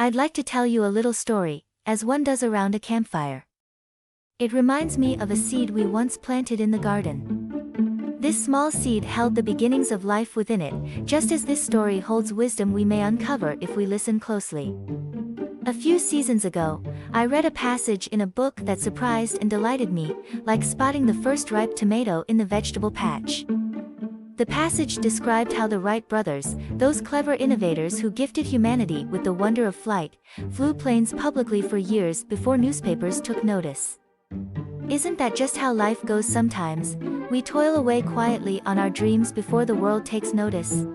I'd like to tell you a little story, as one does around a campfire. It reminds me of a seed we once planted in the garden. This small seed held the beginnings of life within it, just as this story holds wisdom we may uncover if we listen closely. A few seasons ago, I read a passage in a book that surprised and delighted me, like spotting the first ripe tomato in the vegetable patch. The passage described how the Wright brothers, those clever innovators who gifted humanity with the wonder of flight, flew planes publicly for years before newspapers took notice. Isn't that just how life goes sometimes? We toil away quietly on our dreams before the world takes notice.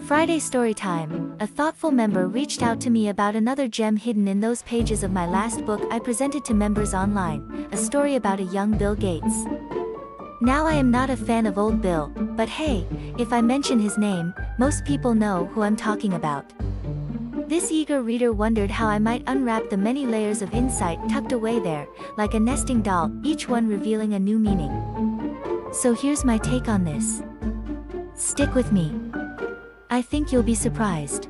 Friday story time. A thoughtful member reached out to me about another gem hidden in those pages of my last book I presented to members online, a story about a young Bill Gates. Now I am not a fan of old Bill, but hey, if I mention his name, most people know who I'm talking about. This eager reader wondered how I might unwrap the many layers of insight tucked away there, like a nesting doll, each one revealing a new meaning. So here's my take on this. Stick with me. I think you'll be surprised.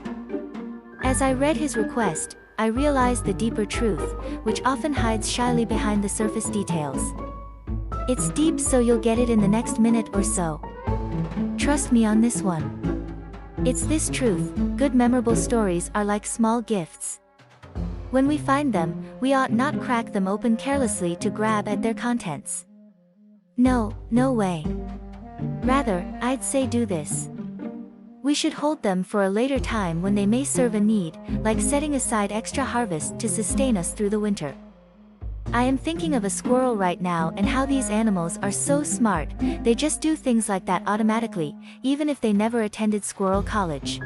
As I read his request, I realized the deeper truth, which often hides shyly behind the surface details. It's deep, so you'll get it in the next minute or so. Trust me on this one. It's this truth: good memorable stories are like small gifts. When we find them, we ought not crack them open carelessly to grab at their contents. No way. Rather, I'd say do this. We should hold them for a later time when they may serve a need, like setting aside extra harvest to sustain us through the winter. I am thinking of a squirrel right now and how these animals are so smart, they just do things like that automatically, even if they never attended squirrel college.